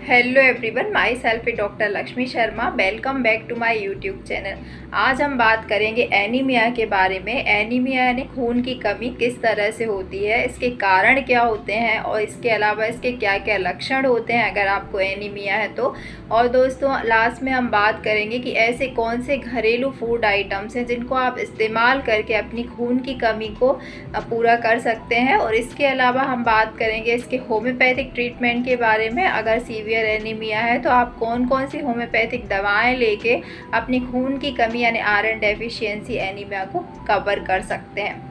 Hello everyone, myself doctor Lakshmi Sharma. Welcome back to my YouTube channel. आज हम बात करेंगे एनीमिया के बारे में। एनीमिया यानी खून की कमी किस तरह से होती है, इसके कारण क्या होते हैं और इसके अलावा इसके क्या क्या लक्षण होते हैं अगर आपको एनीमिया है तो। और दोस्तों लास्ट में हम बात करेंगे कि ऐसे कौन से घरेलू फूड आइटम्स हैं जिनको आप इस्तेमाल करके अपनी खून की कमी को पूरा कर सकते हैं। और इसके अलावा हम बात करेंगे इसके होम्योपैथिक ट्रीटमेंट के बारे में। अगर सीवियर एनीमिया है तो आप कौन कौन सी होम्योपैथिक दवाएं लेके अपनी खून की कमी यानी आयरन डेफिशिएंसी एनीमिया को कवर कर सकते हैं।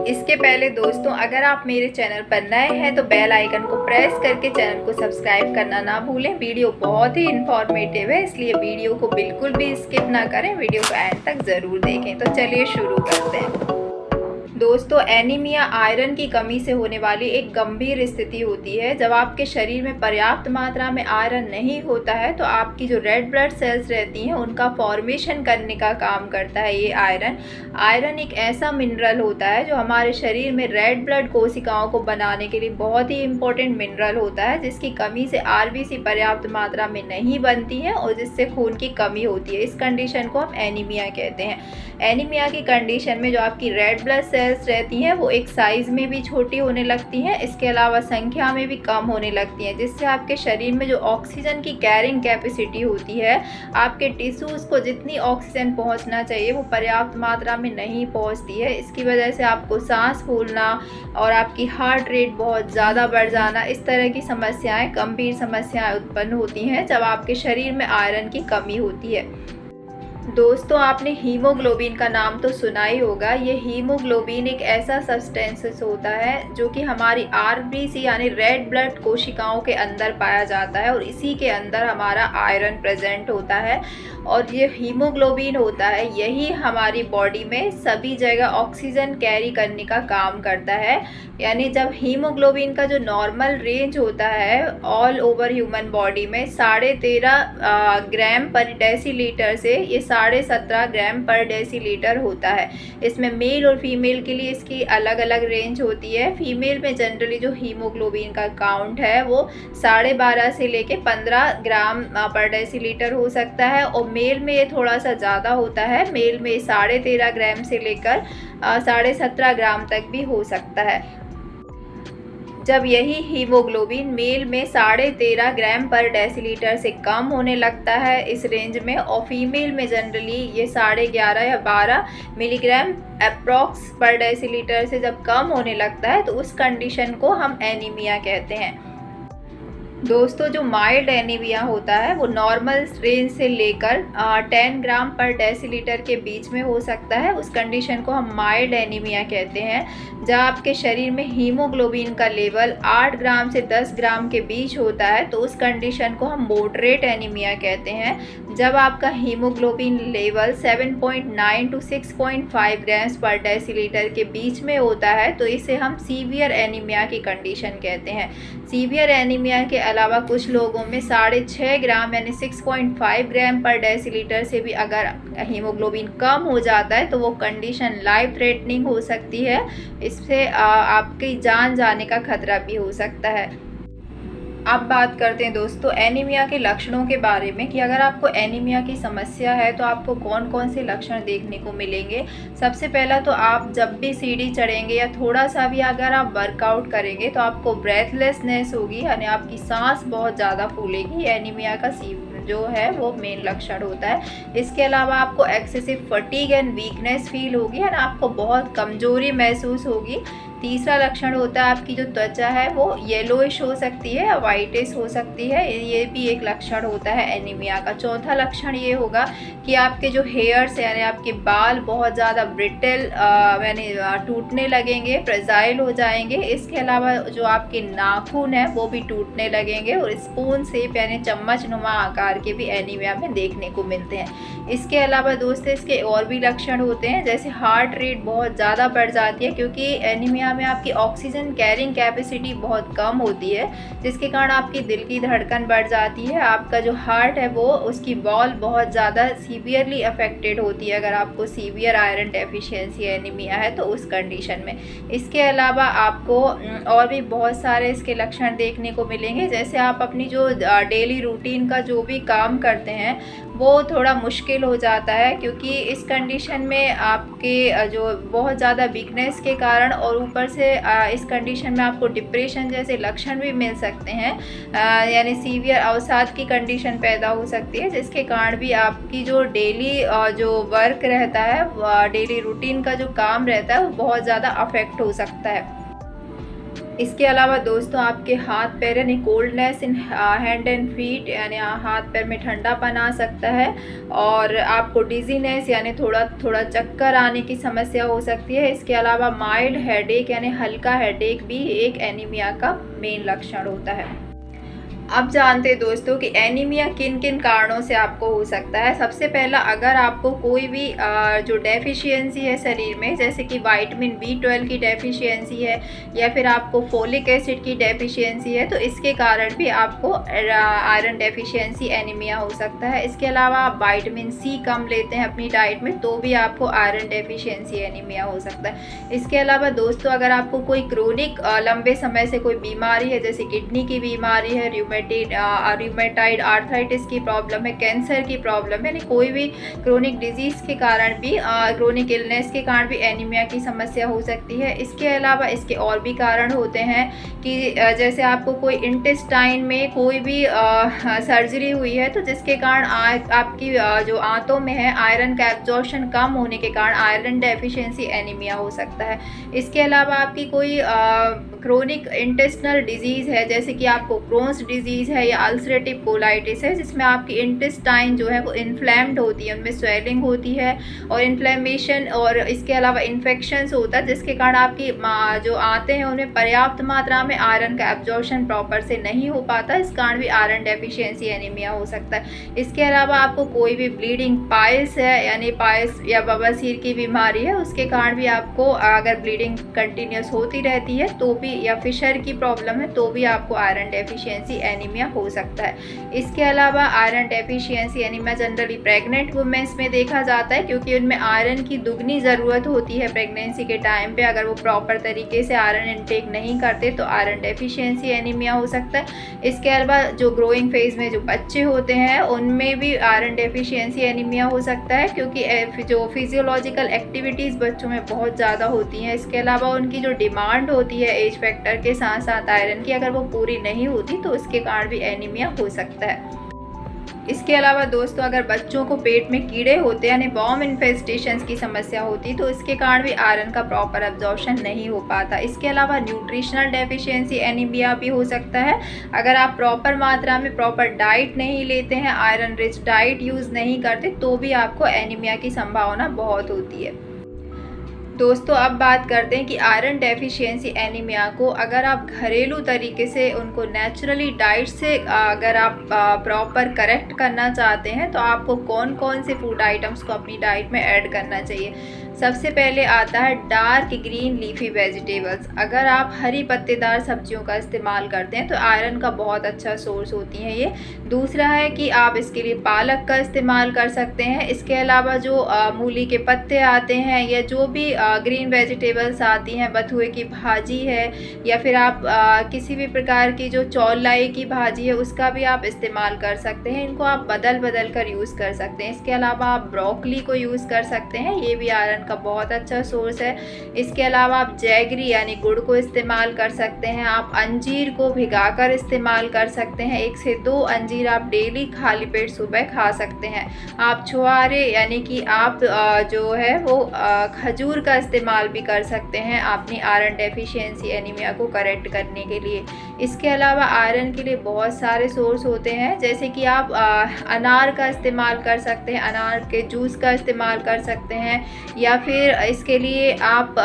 इसके पहले दोस्तों अगर आप मेरे चैनल पर नए हैं तो बेल आइकन को प्रेस करके चैनल को सब्सक्राइब करना ना भूलें। वीडियो बहुत ही इंफॉर्मेटिव है, इसलिए वीडियो को बिल्कुल भी स्किप ना करें, वीडियो को एंड तक ज़रूर देखें। तो चलिए शुरू करते हैं। दोस्तों एनीमिया आयरन की कमी से होने वाली एक गंभीर स्थिति होती है। जब आपके शरीर में पर्याप्त मात्रा में आयरन नहीं होता है तो आपकी जो रेड ब्लड सेल्स रहती हैं उनका फॉर्मेशन करने का काम करता है ये आयरन। आयरन एक ऐसा मिनरल होता है जो हमारे शरीर में रेड ब्लड कोशिकाओं को बनाने के लिए बहुत ही इम्पोर्टेंट मिनरल होता है, जिसकी कमी से आरबीसी पर्याप्त मात्रा में नहीं बनती है और जिससे खून की कमी होती है। इस कंडीशन को हम एनीमिया कहते हैं। एनीमिया की कंडीशन में जो आपकी रेड ब्लड सेल्स रहती हैं वो एक साइज में भी छोटी होने लगती हैं, इसके अलावा संख्या में भी कम होने लगती हैं, जिससे आपके शरीर में जो ऑक्सीजन की कैरिंग कैपेसिटी होती है, आपके टिश्यूज़ को जितनी ऑक्सीजन पहुंचना चाहिए वो पर्याप्त मात्रा में नहीं पहुंचती है। इसकी वजह से आपको सांस फूलना और आपकी हार्ट रेट बहुत ज़्यादा बढ़ जाना, इस तरह की समस्याएं, गंभीर समस्याएं उत्पन्न होती हैं जब आपके शरीर में आयरन की कमी होती है। दोस्तों आपने हीमोग्लोबिन का नाम तो सुना ही होगा। ये हीमोग्लोबिन एक ऐसा सब्सटेंस होता है जो कि हमारी आरबीसी यानी रेड ब्लड कोशिकाओं के अंदर पाया जाता है और इसी के अंदर हमारा आयरन प्रेजेंट होता है। और ये हीमोग्लोबिन होता है यही हमारी बॉडी में सभी जगह ऑक्सीजन कैरी करने का काम करता है। यानी जब हीमोग्लोबिन का जो नॉर्मल रेंज होता है ऑल ओवर ह्यूमन बॉडी में 13.5 ग्राम पर डेसीलीटर से ये 17.5 ग्राम पर डेसीलीटर होता है। इसमें मेल और फीमेल के लिए इसकी अलग अलग रेंज होती है। फीमेल में जनरली जो हीमोग्लोबिन का काउंट है वो 12.5 से लेके 15 ग्राम पर डेसीलीटर हो सकता है और मेल में ये थोड़ा सा ज़्यादा होता है। मेल में 13.5 ग्राम से लेकर 17.5 ग्राम तक भी हो सकता है। जब यही हीमोग्लोबिन मेल में 13.5 ग्राम पर डेसीलीटर से कम होने लगता है इस रेंज में, और फीमेल में जनरली ये 11.5 या 12 मिलीग्राम अप्रॉक्स पर डेसीलीटर से जब कम होने लगता है तो उस कंडीशन को हम एनीमिया कहते हैं। दोस्तों जो माइल्ड एनीमिया होता है वो नॉर्मल रेंज से लेकर 10 ग्राम पर डेसीलीटर के बीच में हो सकता है। उस कंडीशन को हम माइल्ड एनीमिया कहते हैं। जब आपके शरीर में हीमोग्लोबिन का लेवल 8 ग्राम से 10 ग्राम के बीच होता है तो उस कंडीशन को हम मॉडरेट एनीमिया कहते हैं। जब आपका हीमोग्लोबिन लेवल 7.9 टू 6.5 ग्राम्स पर डेसीलीटर के बीच में होता है तो इसे हम सीवियर एनीमिया की कंडीशन कहते हैं। सीवियर एनीमिया के अलावा कुछ लोगों में 6.5 ग्राम यानी 6.5 ग्राम पर डेसीलीटर से भी अगर हीमोग्लोबिन कम हो जाता है तो वो कंडीशन लाइफ थ्रेटनिंग हो सकती है। इससे आपकी जान जाने का खतरा भी हो सकता है। अब बात करते हैं दोस्तों एनीमिया के लक्षणों के बारे में कि अगर आपको एनीमिया की समस्या है तो आपको कौन कौन से लक्षण देखने को मिलेंगे। सबसे पहला तो आप जब भी सीढ़ी चढ़ेंगे या थोड़ा सा भी अगर आप वर्कआउट करेंगे तो आपको ब्रेथलेसनेस होगी, यानी आपकी सांस बहुत ज़्यादा फूलेगी। एनीमिया का जो है वो मेन लक्षण होता है। इसके अलावा आपको excessive fatigue and weakness feel होगी, यानी आपको बहुत कमजोरी महसूस होगी। तीसरा लक्षण होता है आपकी जो त्वचा है वो येलोइश हो सकती है या वाइटिश हो सकती है, ये भी एक लक्षण होता है एनीमिया का। चौथा लक्षण ये होगा कि आपके जो हेयर्स यानी आपके बाल बहुत ज़्यादा ब्रिटल यानी टूटने लगेंगे, फ्रेजाइल हो जाएंगे। इसके अलावा जो आपके नाखून है वो भी टूटने लगेंगे और स्पून शेप यानी चम्मच नुमा आकार के भी एनीमिया में देखने को मिलते हैं। इसके अलावा दोस्तों इसके और भी लक्षण होते हैं, जैसे हार्ट रेट बहुत ज़्यादा बढ़ जाती है, क्योंकि एनीमिया एनीमिया में आपकी ऑक्सीजन कैरिंग कैपेसिटी बहुत कम होती है, जिसके कारण आपकी दिल की धड़कन बढ़ जाती है। आपका जो हार्ट है वो उसकी वॉल बहुत ज़्यादा सीवियरली अफेक्टेड होती है अगर आपको सीवियर आयरन डेफिशिएंसी एनीमिया है तो उस कंडीशन में। इसके अलावा आपको और भी बहुत सारे इसके लक्षण देखने को मिलेंगे, जैसे आप अपनी जो डेली रूटीन का जो भी काम करते हैं वो थोड़ा मुश्किल हो जाता है, क्योंकि इस कंडीशन में आपके जो बहुत ज़्यादा वीकनेस के कारण और ऊपर से इस कंडीशन में आपको डिप्रेशन जैसे लक्षण भी मिल सकते हैं, यानी सीवियर अवसाद की कंडीशन पैदा हो सकती है, जिसके कारण भी आपकी जो डेली जो वर्क रहता है, डेली रूटीन का जो काम रहता है वो बहुत ज़्यादा अफेक्ट हो सकता है। इसके अलावा दोस्तों आपके हाथ पैर यानी coldness in hand and feet, यानी हाथ पैर में ठंडापन आ सकता है, और आपको डिजीनेस यानी थोड़ा थोड़ा चक्कर आने की समस्या हो सकती है। इसके अलावा माइल्ड हेडेक यानी हल्का हेडेक भी एक एनीमिया का मेन लक्षण होता है। अब जानते हैं दोस्तों कि एनीमिया किन किन कारणों से आपको हो सकता है। सबसे पहला, अगर आपको कोई भी जो डेफिशिएंसी है शरीर में, जैसे कि विटामिन B12 की डेफिशिएंसी है या फिर आपको फोलिक एसिड की डेफिशिएंसी है, तो इसके कारण भी आपको आयरन डेफिशिएंसी एनीमिया हो सकता है। इसके अलावा आप विटामिन C कम लेते हैं अपनी डाइट में तो भी आपको आयरन डेफिशिएंसी एनीमिया हो सकता है। इसके अलावा दोस्तों अगर आपको कोई क्रोनिक लंबे समय से कोई बीमारी है, जैसे किडनी की बीमारी है, रूमेटाइड आर्थराइटिस की प्रॉब्लम है, कैंसर की प्रॉब्लम है, यानी कोई भी क्रोनिक डिजीज़ के कारण भी, क्रोनिक इलनेस के कारण भी एनीमिया की समस्या हो सकती है। इसके अलावा इसके और भी कारण होते हैं कि जैसे आपको कोई इंटेस्टाइन में कोई भी सर्जरी हुई है तो जिसके कारण आपकी जो आंतों में है आयरन का एब्जॉर्प्शन कम होने के कारण आयरन डेफिशिएंसी एनीमिया हो सकता है। इसके अलावा आपकी कोई क्रोनिक इंटेस्टिनल डिजीज़ है, जैसे कि आपको क्रोन्स डिजीज़ है या अल्सरेटिव कोलाइटिस है, जिसमें आपकी इंटेस्टाइन जो है वो इन्फ्लेम्ड होती है, उनमें स्वेलिंग होती है और इन्फ्लेमेशन, और इसके अलावा इन्फेक्शंस होता है, जिसके कारण आपकी जो आते हैं उनमें पर्याप्त मात्रा में आयरन का एब्जॉर्प्शन प्रॉपर से नहीं हो पाता, इस कारण भी आयरन डेफिशिएंसी एनीमिया हो सकता है। इसके अलावा आपको कोई भी ब्लीडिंग पाइल्स है, यानी पाइल्स या बवासीर की बीमारी है, उसके कारण भी आपको अगर ब्लीडिंग कंटिन्यूस होती रहती है तो भी, या फिशर की प्रॉब्लम है तो भी आपको आयरन डेफिशिएंसी एनीमिया हो सकता है। इसके अलावा iron deficiency anaemia generally pregnant women's में देखा जाता है, क्योंकि उनमें आयरन की दुगनी ज़रूरत होती है प्रेगनेंसी के टाइम पे। अगर वो प्रॉपर तरीके से आयरन इनटेक नहीं करते तो आयरन डेफिशिएंसी एनीमिया हो सकता है। इसके अलावा जो ग्रोइंग फेज में जो बच्चे होते हैं उनमें भी आयरन डेफिशिएंसी एनीमिया हो सकता है, क्योंकि जो फिजियोलॉजिकल एक्टिविटीज़ बच्चों में बहुत ज़्यादा होती हैं। इसके अलावा उनकी जो डिमांड होती है एज फैक्टर के साथ साथ आयरन की, अगर वो पूरी नहीं होती तो उसके कारण भी एनीमिया हो सकता है। इसके अलावा दोस्तों अगर बच्चों को पेट में कीड़े होते हैं, यानी वॉर्म इन्फेस्टेशंस की समस्या होती तो इसके कारण भी आयरन का प्रॉपर एब्जॉर्प्शन नहीं हो पाता। इसके अलावा न्यूट्रिशनल डेफिशिएंसी एनीमिया भी हो सकता है। अगर आप प्रॉपर मात्रा में प्रॉपर डाइट नहीं लेते हैं, आयरन रिच डाइट यूज़ नहीं करते, तो भी आपको एनीमिया की संभावना बहुत होती है। दोस्तों अब बात करते हैं कि आयरन डेफिशिएंसी एनीमिया को अगर आप घरेलू तरीके से उनको नेचुरली डाइट से अगर आप प्रॉपर करेक्ट करना चाहते हैं तो आपको कौन कौन से फूड आइटम्स को अपनी डाइट में ऐड करना चाहिए। सबसे पहले आता है डार्क ग्रीन लीफी वेजिटेबल्स। अगर आप हरी पत्तेदार सब्जियों का इस्तेमाल करते हैं तो आयरन का बहुत अच्छा सोर्स होती हैं ये। दूसरा है कि आप इसके लिए पालक का इस्तेमाल कर सकते हैं। इसके अलावा जो मूली के पत्ते आते हैं या जो भी ग्रीन वेजिटेबल्स आती हैं, बथुए की भाजी है या फिर आप किसी भी प्रकार की जो चौलाई की भाजी है उसका भी आप इस्तेमाल कर सकते हैं। इनको आप बदल बदल कर यूज़ कर सकते हैं। इसके अलावा आप ब्रोकली को यूज़ कर सकते हैं, ये भी आयरन का बहुत अच्छा सोर्स है। इसके अलावा आप जैगरी यानी गुड़ को इस्तेमाल कर सकते हैं। आप अंजीर को भिगाकर इस्तेमाल कर सकते हैं। 1 से 2 अंजीर आप डेली खाली पेट सुबह खा सकते हैं। आप छुआरे यानी कि आप जो है वो खजूर का इस्तेमाल भी कर सकते हैं अपनी आयरन डेफिशिएंसी एनीमिया को करेक्ट करने के लिए। इसके अलावा आयरन के लिए बहुत सारे सोर्स होते हैं, जैसे कि आप अनार का इस्तेमाल कर सकते हैं, अनार के जूस का इस्तेमाल कर सकते हैं, या या फिर इसके लिए आप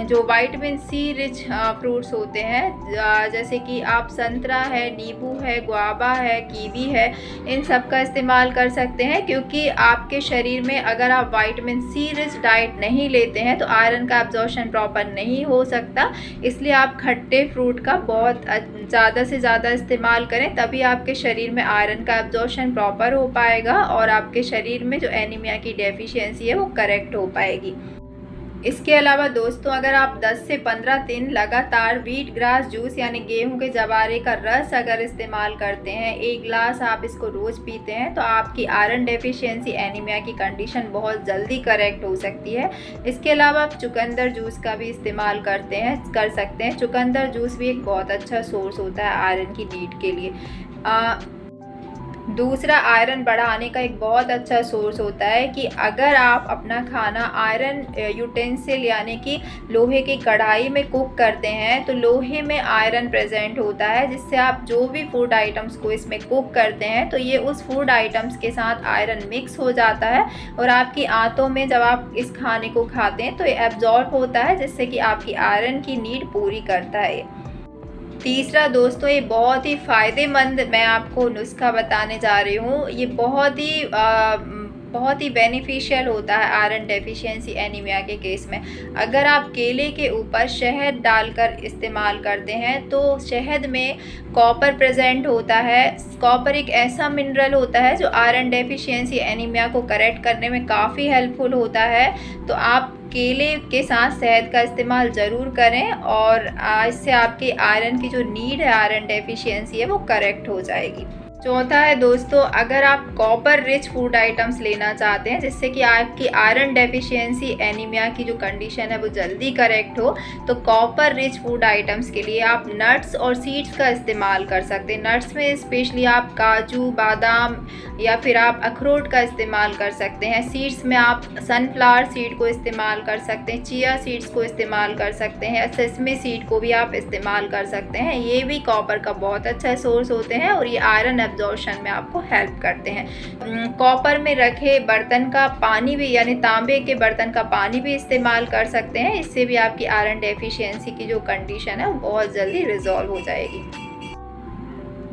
जो विटामिन सी रिच फ्रूट्स होते हैं जैसे कि आप संतरा है, नींबू है, गुआवा है, कीवी है, इन सब का इस्तेमाल कर सकते हैं। क्योंकि आपके शरीर में अगर आप विटामिन सी रिच डाइट नहीं लेते हैं तो आयरन का एब्जॉर्प्शन प्रॉपर नहीं हो सकता। इसलिए आप खट्टे फ्रूट का बहुत ज़्यादा से ज़्यादा इस्तेमाल करें, तभी आपके शरीर में आयरन का एब्जॉर्प्शन प्रॉपर हो पाएगा और आपके शरीर में जो एनीमिया की डेफिशिएंसी है वो करेक्ट हो पाएगी। इसके अलावा दोस्तों, अगर आप 10 से 15 दिन लगातार व्हीट ग्रास जूस यानी गेहूं के जवारे का रस अगर इस्तेमाल करते हैं, 1 गिलास आप इसको रोज़ पीते हैं, तो आपकी आयरन डेफिशिएंसी एनीमिया की कंडीशन बहुत जल्दी करेक्ट हो सकती है। इसके अलावा आप चुकंदर जूस का भी इस्तेमाल कर सकते हैं। चुकंदर जूस भी एक बहुत अच्छा सोर्स होता है आयरन की नीड के लिए। दूसरा आयरन बढ़ाने का एक बहुत अच्छा सोर्स होता है कि अगर आप अपना खाना आयरन यूटेंसिल यानी कि लोहे की कढ़ाई में कुक करते हैं, तो लोहे में आयरन प्रेजेंट होता है, जिससे आप जो भी फूड आइटम्स को इसमें कुक करते हैं तो ये उस फूड आइटम्स के साथ आयरन मिक्स हो जाता है और आपकी आंतों में जब आप इस खाने को खाते हैं तो ये एब्जॉर्ब होता है, जिससे कि आपकी आयरन की नीड पूरी करता है। तीसरा दोस्तों, ये बहुत ही फ़ायदेमंद मैं आपको नुस्खा बताने जा रही हूँ। ये बहुत ही बेनिफिशियल होता है आयरन डेफिशिएंसी एनीमिया के केस में। अगर आप केले के ऊपर शहद डालकर इस्तेमाल करते हैं तो शहद में कॉपर प्रेजेंट होता है। कॉपर एक ऐसा मिनरल होता है जो आयरन डेफिशिएंसी एनीमिया को करेक्ट करने में काफ़ी हेल्पफुल होता है। तो आप केले के साथ शहद का इस्तेमाल ज़रूर करें और इससे आपकी आयरन की जो नीड है, आयरन डेफिशिएंसी है, वो करेक्ट हो जाएगी। चौथा है दोस्तों, अगर आप कॉपर रिच फूड आइटम्स लेना चाहते हैं जिससे कि आपकी आयरन डेफिशिएंसी एनीमिया की जो कंडीशन है वो जल्दी करेक्ट हो, तो कॉपर रिच फूड आइटम्स के लिए आप नट्स और सीड्स का इस्तेमाल कर सकते हैं। नट्स में स्पेशली आप काजू, बादाम या फिर आप अखरोट का इस्तेमाल कर सकते हैं। सीड्स में आप सनफ्लावर सीड को इस्तेमाल कर सकते हैं, चिया सीड्स को इस्तेमाल कर सकते हैं, सेसमी सीड को भी आप इस्तेमाल कर सकते हैं। ये भी कॉपर का बहुत अच्छा सोर्स होते हैं और ये आयरन एब्जॉर्प्शन में आपको हेल्प करते हैं। कॉपर में रखे बर्तन का पानी भी यानी तांबे के बर्तन का पानी भी इस्तेमाल कर सकते हैं। इससे भी आपकी आयरन डेफिशिएंसी की जो कंडीशन है वो बहुत जल्दी रिजॉल्व हो जाएगी।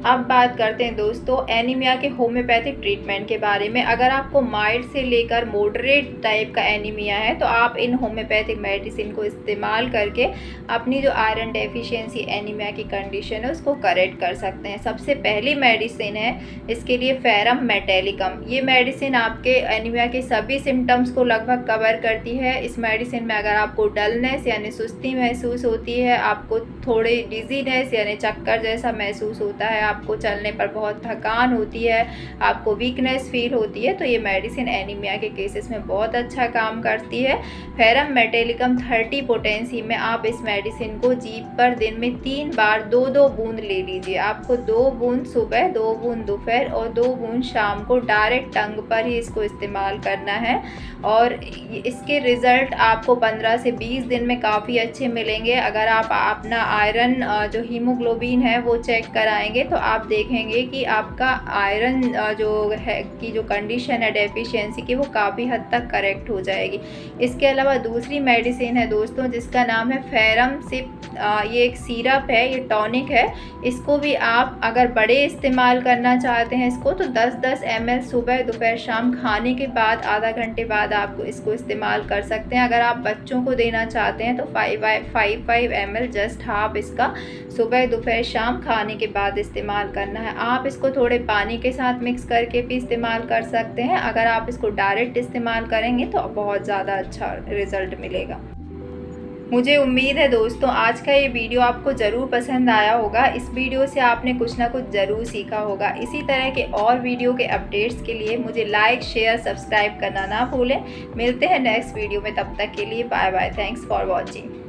अब बात करते हैं दोस्तों एनीमिया के होम्योपैथिक ट्रीटमेंट के बारे में। अगर आपको माइल्ड से लेकर मॉडरेट टाइप का एनीमिया है तो आप इन होम्योपैथिक मेडिसिन को इस्तेमाल करके अपनी जो आयरन डेफिशिएंसी एनीमिया की कंडीशन है उसको करेक्ट कर सकते हैं। सबसे पहली मेडिसिन है इसके लिए फेरम मेटेलिकम। ये मेडिसिन आपके एनीमिया के सभी सिम्टम्स को लगभग कवर करती है। इस मेडिसिन में अगर आपको डलनेस यानी सुस्ती महसूस होती है, आपको थोड़ी डिजीनेस यानी चक्कर जैसा महसूस होता है, आपको चलने पर बहुत थकान होती है, आपको वीकनेस फील होती है, तो ये मेडिसिन एनीमिया के केसेस में बहुत अच्छा काम करती है। फेरम मेटेलिकम 30 पोटेंसी में आप इस मेडिसिन को जीभ पर दिन में 3 बार 2-2 बूंद ले लीजिए। आपको 2 बूंद सुबह, 2 बूंद दोपहर और 2 बूंद शाम को डायरेक्ट टंग पर ही इसको इस्तेमाल करना है और इसके रिज़ल्ट आपको 15 से 20 दिन में काफ़ी अच्छे मिलेंगे। अगर आप अपना आयरन जो हीमोग्लोबिन है वो चेक कराएंगे तो आप देखेंगे कि आपका आयरन जो कंडीशन है डेफिशिएंसी की वो काफ़ी हद तक करेक्ट हो जाएगी। इसके अलावा दूसरी मेडिसिन है दोस्तों जिसका नाम है फेरम सिप। ये एक सिरप है, ये टॉनिक है। इसको भी आप अगर बड़े इस्तेमाल करना चाहते हैं इसको तो 10-10 ml सुबह, दोपहर, शाम खाने के बाद आधा घंटे बाद आप इसको इस्तेमाल कर सकते हैं। अगर आप बच्चों को देना चाहते हैं तो 5 ml जस्ट हाफ इसका सुबह, दोपहर, शाम खाने के बाद इस्तेमाल करना है। आप इसको थोड़े पानी के साथ मिक्स करके भी इस्तेमाल कर सकते हैं। अगर आप इसको डायरेक्ट इस्तेमाल करेंगे तो बहुत ज़्यादा अच्छा रिज़ल्ट मिलेगा। मुझे उम्मीद है दोस्तों आज का ये वीडियो आपको ज़रूर पसंद आया होगा। इस वीडियो से आपने कुछ ना कुछ ज़रूर सीखा होगा। इसी तरह के और वीडियो के अपडेट्स के लिए मुझे लाइक, शेयर, सब्सक्राइब करना ना भूलें। मिलते हैं नेक्स्ट वीडियो में, तब तक के लिए bye bye. Thanks for watching.